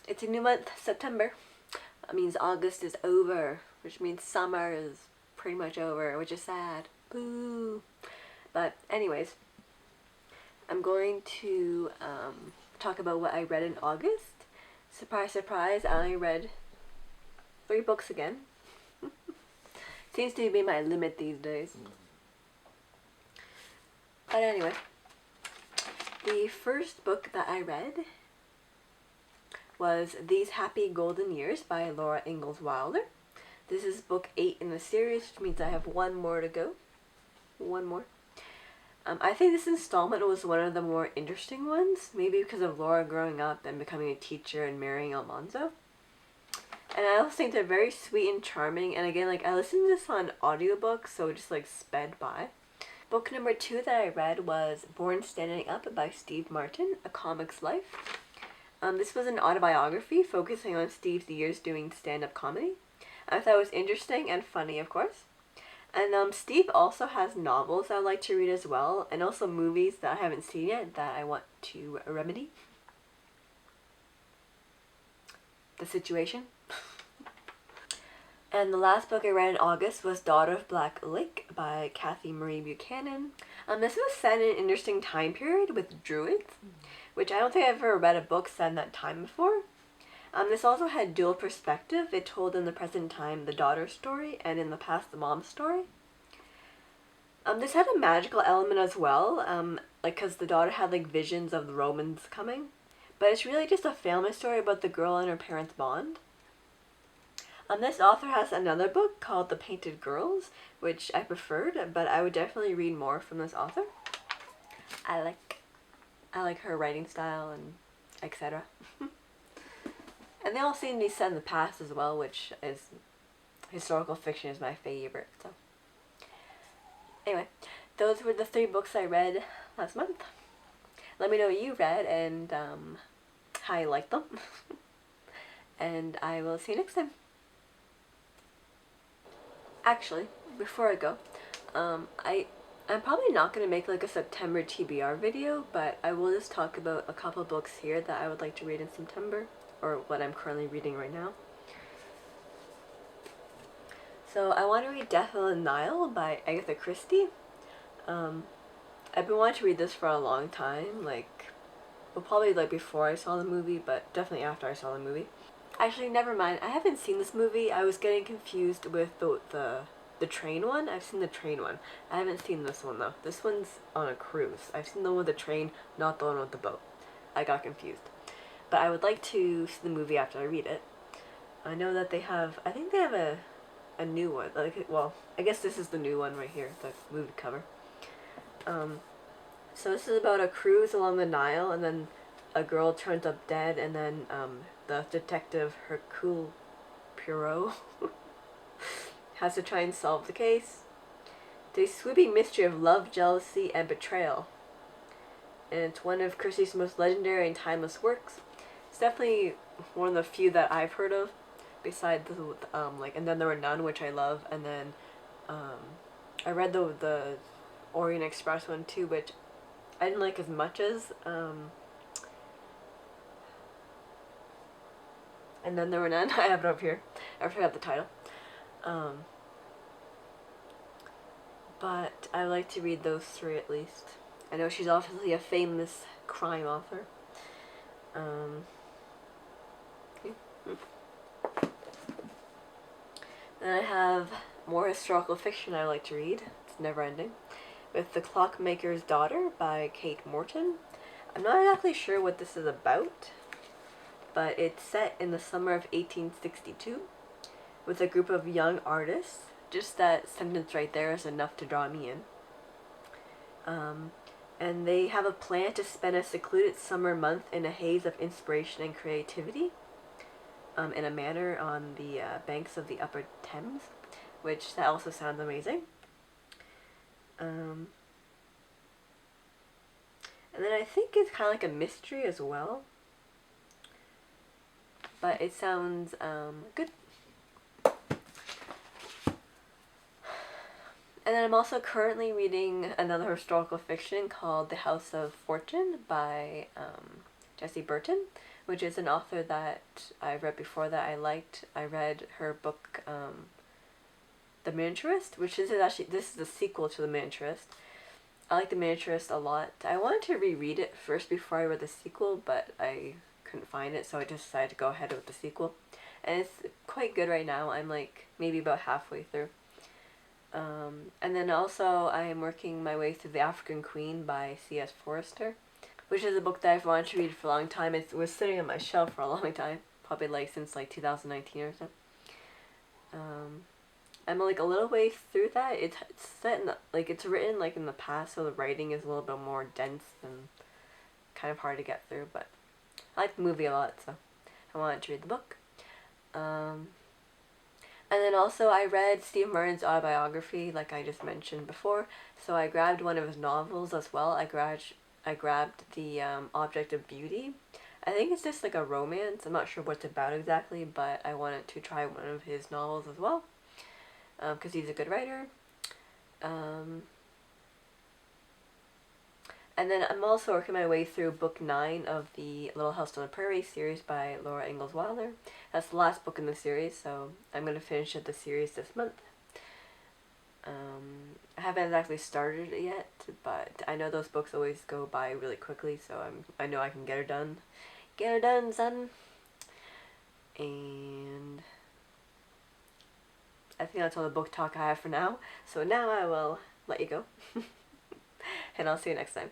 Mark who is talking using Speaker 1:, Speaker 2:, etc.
Speaker 1: It's a new month, September. That means August is over, which means summer is pretty much over, which is sad. Boo. But anyways, I'm going to talk about what I read in August. Surprise, surprise, I only read 3 books again. Seems to be my limit these days. But anyway, the first book that I read was These Happy Golden Years by Laura Ingalls Wilder. This is book 8 in the series, which means I have 1 more to go. 1 more. I think this installment was one of the more interesting ones, maybe because of Laura growing up and becoming a teacher and marrying Almanzo. And I also think they're very sweet and charming, and again, like, I listened to this on audiobook, so it just, like, sped by. Book number 2 that I read was Born Standing Up by Steve Martin, A Comic's Life. This was an autobiography focusing on Steve's years doing stand-up comedy. I thought it was interesting and funny, of course. And Steve also has novels I like to read as well, and also movies that I haven't seen yet that I want to remedy the situation. And the last book I read in August was Daughter of Black Lake by Kathy Marie Buchanan. This was set in an interesting time period with druids, which I don't think I've ever read a book set in that time before. This also had dual perspective. It told in the present time the daughter's story and in the past the mom's story. This had a magical element as well, like, because the daughter had, like, visions of the Romans coming. But it's really just a family story about the girl and her parents' bond. This author has another book called The Painted Girls, which I preferred, but I would definitely read more from this author. I like her writing style and etc. And they all seem to be set in the past as well, which is historical fiction is my favorite. So anyway, those were the 3 books I read last month. Let me know what you read and how you liked them. And I will see you next time. Actually, before I go, I'm probably not going to make like a September TBR video, but I will just talk about a couple books here that I would like to read in September, or what I'm currently reading right now. So I want to read Death on the Nile by Agatha Christie. I've been wanting to read this for a long time, like, well, probably like before I saw the movie, but definitely after I saw the movie. Actually, never mind. I haven't seen this movie. I was getting confused with the train one. I've seen the train one. I haven't seen this one though. This one's on a cruise. I've seen the one with the train, not the one with the boat. I got confused. But I would like to see the movie after I read it. I know that they have, I think they have a new one. Like, well, I guess this is the new one right here, the movie cover. So this is about a cruise along the Nile, and then a girl turns up dead, and then the detective Hercule Poirot has to try and solve the case. The sweeping mystery of love, jealousy, and betrayal. And it's one of Christie's most legendary and timeless works. It's definitely one of the few that I've heard of, besides the like, And Then There Were None, which I love, and then I read the Orient Express one too, which I didn't like as much as And Then There Were None. I have it up here. I forgot the title. But I like to read those 3 at least. I know she's obviously a famous crime author. Then I have more historical fiction I like to read. It's never ending. With The Clockmaker's Daughter by Kate Morton. I'm not exactly sure what this is about, but it's set in the summer of 1862 with a group of young artists. Just that sentence right there is enough to draw me in. And they have a plan to spend a secluded summer month in a haze of inspiration and creativity in a manor on the banks of the Upper Thames, which that also sounds amazing. And then I think it's kind of like a mystery as well, but it sounds good. And then I'm also currently reading another historical fiction called The House of Fortune by Jessie Burton, which is an author that I read before that I liked. I read her book, The Miniaturist, which is actually, this is the sequel to The Miniaturist. I like The Miniaturist a lot. I wanted to reread it first before I read the sequel, but I couldn't find it, so I just decided to go ahead with the sequel. And it's quite good right now. I'm like maybe about halfway through. And then also I am working my way through The African Queen by C.S. Forester, which is a book that I've wanted to read for a long time. It was sitting on my shelf for a long time, probably like since like 2019 or so. I'm like a little way through that. It's set in like it's written like in the past, so the writing is a little bit more dense and kind of hard to get through. But I like the movie a lot, so I wanted to read the book. And then also I read Steve Martin's autobiography, like I just mentioned before. So I grabbed one of his novels as well. I grabbed the Object of Beauty. I think it's just like a romance. I'm not sure what it's about exactly, but I wanted to try one of his novels as well, because he's a good writer. And then I'm also working my way through book 9 of the Little House on the Prairie series by Laura Ingalls Wilder. That's the last book in the series, so I'm going to finish the series this month. I haven't exactly started it yet, but I know those books always go by really quickly, so I know I can get her done. Get her done, son! And I think that's all the book talk I have for now, so now I will let you go. And I'll see you next time.